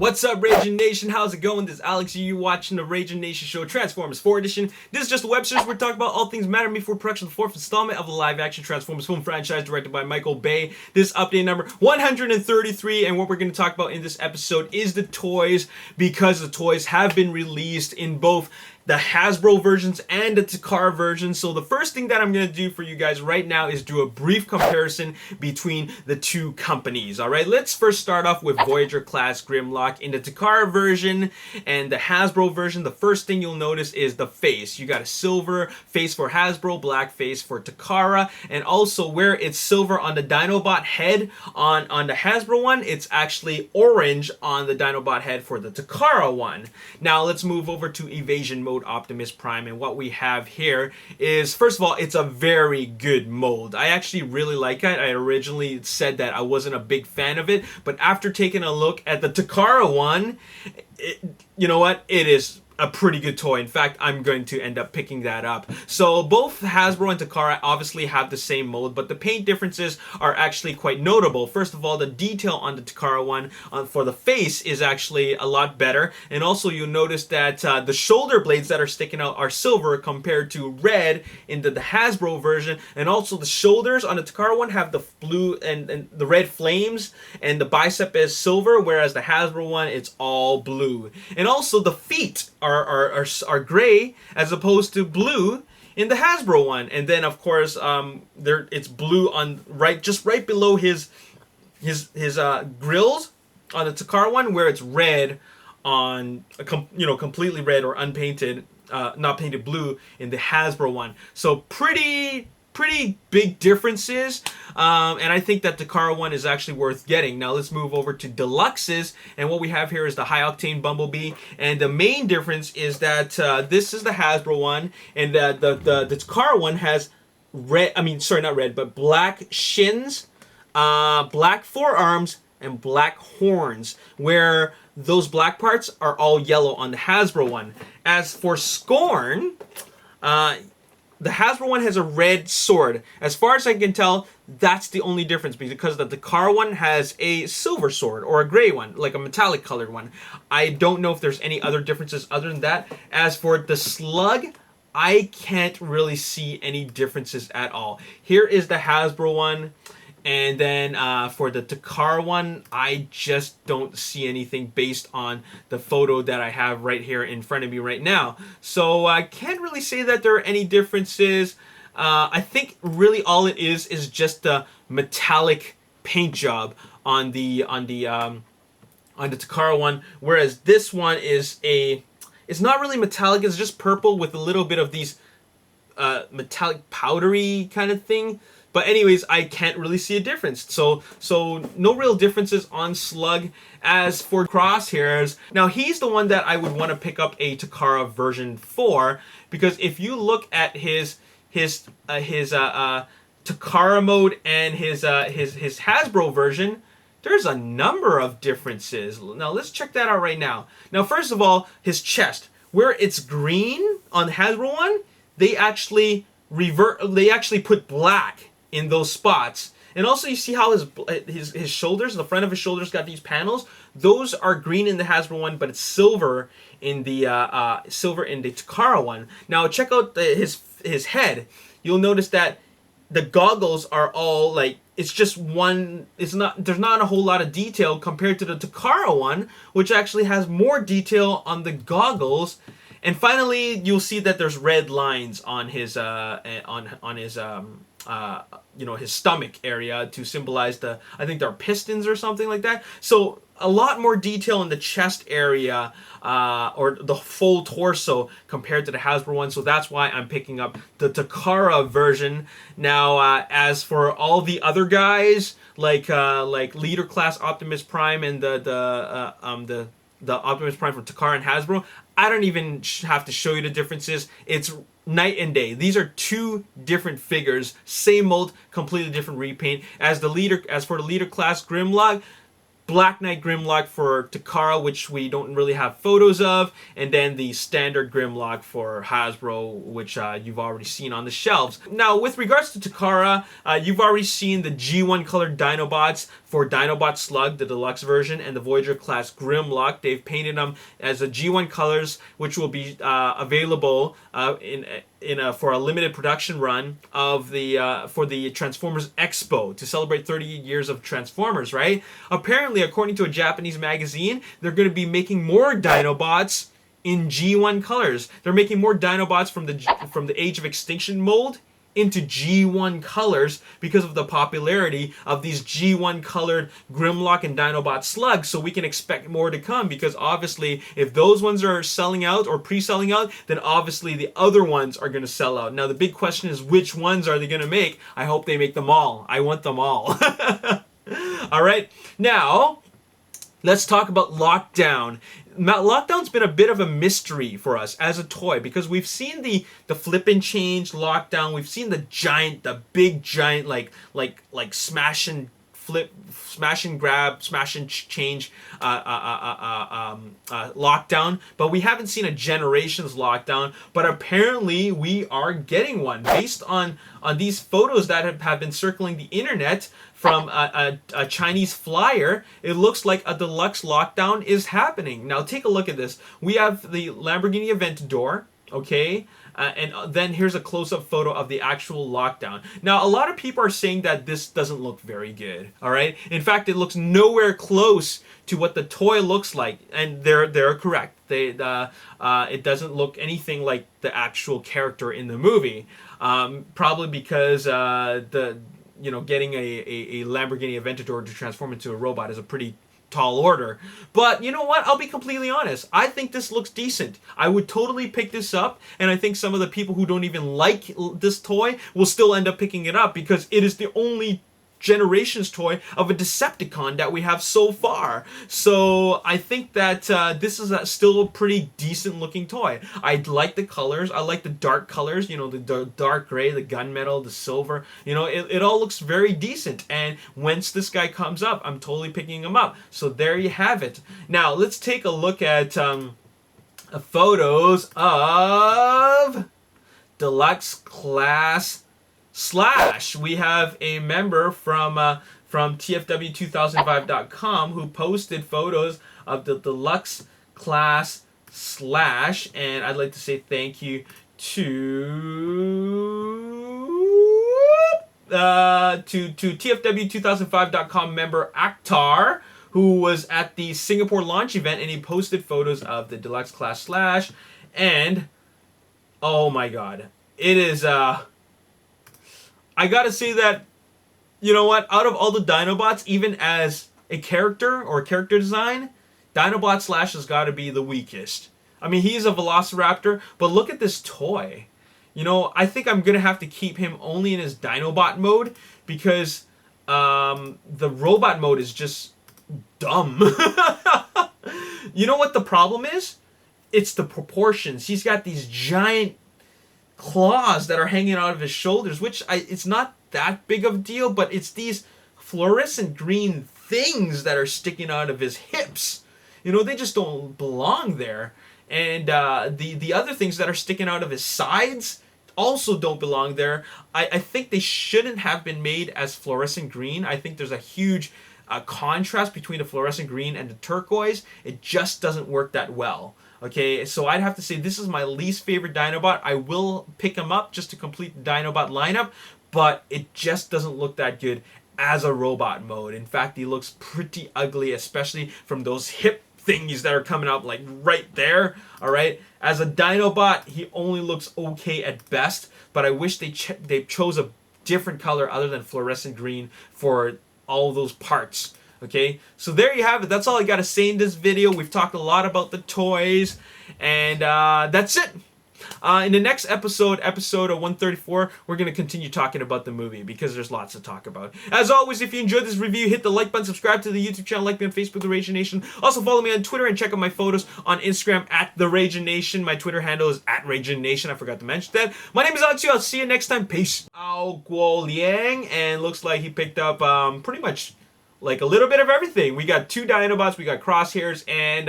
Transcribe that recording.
What's up, Ragin Nation? How's it going? This is Alex. You're watching the Ragin Nation show, Transformers 4 edition. This is just a web series. We're talking about all things matter to me for production of the fourth installment of the live-action Transformers film franchise directed by Michael Bay. This is update number 133, and what we're going to talk about in this episode is the toys, because the toys have been released in both the Hasbro versions and the Takara versions. So the first thing that I'm going to do for you guys right now is do a brief comparison between the two companies. Alright, let's first start off with Voyager class Grimlock. In the Takara version and the Hasbro version, the first thing you'll notice is the face. You got a silver face for Hasbro, black face for Takara, and also where it's silver on the Dinobot head on the Hasbro one, it's actually orange on the Dinobot head for the Takara one. Now let's move over to Evasion Mode Optimus Prime, and what we have here is, first of all, it's a very good mold. I actually really like it. I originally said that I wasn't a big fan of it, but after taking a look at the Takara one, you know what? It is a pretty good toy. In fact, I'm going to end up picking that up. So both Hasbro and Takara obviously have the same mold, but the paint differences are actually quite notable. First of all, the detail on the Takara one for the face is actually a lot better, and also you'll notice that the shoulder blades that are sticking out are silver compared to red in the Hasbro version, and also the shoulders on the Takara one have the blue and the red flames, and the bicep is silver, whereas the Hasbro one, it's all blue. And also the feet are gray as opposed to blue in the Hasbro one, and then of course it's blue on just right below his grills on the Takara one, where it's red on completely red or unpainted, not painted blue in the Hasbro one. So pretty big differences, and I think that the Takara one is actually worth getting. Now let's move over to Deluxes, and what we have here is the High Octane Bumblebee, and the main difference is that this is the Hasbro one, and the Takara one has black shins, black forearms, and black horns, where those black parts are all yellow on the Hasbro one. As for Scorn, the Hasbro one has a red sword. As far as I can tell, that's the only difference, because the Takara one has a silver sword, or a gray one, like a metallic colored one. I don't know if there's any other differences other than that. As for the Slug, I can't really see any differences at all. Here is the Hasbro one, and then for the Takara one, I just don't see anything based on the photo that I have right here in front of me right now. So I can't really say that there are any differences. I think really all it is just the metallic paint job on the Takara one, whereas this one it's not really metallic. It's just purple with a little bit of these metallic powdery kind of thing. But anyways, I can't really see a difference. So no real differences on Slug. As for Crosshairs, now he's the one that I would want to pick up a Takara version for, because if you look at his Takara mode and his Hasbro version, there's a number of differences. Now let's check that out right now. Now first of all, his chest, where it's green on the Hasbro one, they actually put black in those spots. And also you see how his shoulders, the front of his shoulders got these panels. Those are green in the Hasbro one, but it's silver in the Takara one. Now check out his head. You'll notice that the goggles are all like, it's just one, there's not a whole lot of detail compared to the Takara one, which actually has more detail on the goggles. And finally, you'll see that there's red lines on his his stomach area to symbolize I think they're pistons or something like that. So a lot more detail in the chest area, or the full torso compared to the Hasbro one. So that's why I'm picking up the Takara version. Now, as for all the other guys, like Leader Class Optimus Prime and the Optimus Prime from Takara and Hasbro, I don't even have to show you the differences. It's night and day. These are two different figures, same mold, completely different repaint. As for the Leader Class Grimlock, Black Knight Grimlock for Takara, which we don't really have photos of, and then the standard Grimlock for Hasbro, which you've already seen on the shelves. Now, with regards to Takara, you've already seen the G1 colored Dinobots for Dinobot Slug, the deluxe version, and the Voyager class Grimlock. They've painted them as a G1 colors, which will be available for a limited production run of for the Transformers Expo to celebrate 30 years of Transformers. Right? Apparently, according to a Japanese magazine, they're going to be making more Dinobots in G1 colors. They're making more Dinobots from the Age of Extinction mold into G1 colors because of the popularity of these G1 colored Grimlock and Dinobot slugs. So we can expect more to come, because obviously if those ones are selling out or pre-selling out, then obviously the other ones are going to sell out. Now the big question is, which ones are they going to make? I hope they make them all. I want them all. All right, now let's talk about Lockdown. Lockdown's been a bit of a mystery for us as a toy, because we've seen the flip and change Lockdown. We've seen the big giant like smash and flip, smash and grab, smash and change Lockdown, but we haven't seen a Generations Lockdown. But apparently we are getting one based on these photos that have been circling the internet from a Chinese flyer. It looks like a deluxe Lockdown is happening. Now take a look at this. We have the Lamborghini Aventador, okay? And then here's a close-up photo of the actual Lockdown. Now, a lot of people are saying that this doesn't look very good, all right? In fact, it looks nowhere close to what the toy looks like, and they're correct. It doesn't look anything like the actual character in the movie, probably because getting a Lamborghini Aventador to transform into a robot is a pretty tall order. But you know what? I'll be completely honest. I think this looks decent. I would totally pick this up, and I think some of the people who don't even like this toy will still end up picking it up, because it is the only Generations toy of a Decepticon that we have so far. So I think that this is still a pretty decent looking toy. I like the colors. I like the dark colors, the dark gray, the gunmetal, the silver. It all looks very decent. And once this guy comes up, I'm totally picking him up. So there you have it. Now let's take a look at photos of Deluxe Class Slash. We have a member from TF42005.com who posted photos of the Deluxe Class Slash, and I'd like to say thank you to TF42005.com member Akhtar, who was at the Singapore launch event, and he posted photos of the Deluxe Class Slash, and oh my god, it is I gotta say that, you know what, out of all the Dinobots, even as a character or character design, Dinobot Slash has got to be the weakest. I mean, he's a Velociraptor, but look at this toy. I think I'm going to have to keep him only in his Dinobot mode, because the robot mode is just dumb. You know what the problem is? It's the proportions. He's got these giant claws that are hanging out of his shoulders, which it's not that big of a deal, but it's these fluorescent green things that are sticking out of his hips. They just don't belong there. And the other things that are sticking out of his sides also don't belong there. I think they shouldn't have been made as fluorescent green. I think there's a huge contrast between the fluorescent green and the turquoise. It just doesn't work that well. Okay, so I'd have to say this is my least favorite Dinobot. I will pick him up just to complete the Dinobot lineup, but it just doesn't look that good as a robot mode. In fact, he looks pretty ugly, especially from those hip thingies that are coming up like right there. All right, as a Dinobot, he only looks okay at best, but I wish they chose a different color other than fluorescent green for all those parts. Okay, so there you have it. That's all I got to say in this video. We've talked a lot about the toys, and that's it. In the next episode 134, we're going to continue talking about the movie, because there's lots to talk about. As always, if you enjoyed this review, hit the like button, subscribe to the YouTube channel, like me on Facebook, The Ragin Nation. Also follow me on Twitter and check out my photos on Instagram at The Ragin Nation. My Twitter handle is at Ragin Nation. I forgot to mention that. My name is Alex. I'll see you next time. Peace. Ao Guo Liang, and looks like he picked up pretty much like a little bit of everything. We got 2 Dinobots, we got Crosshairs, and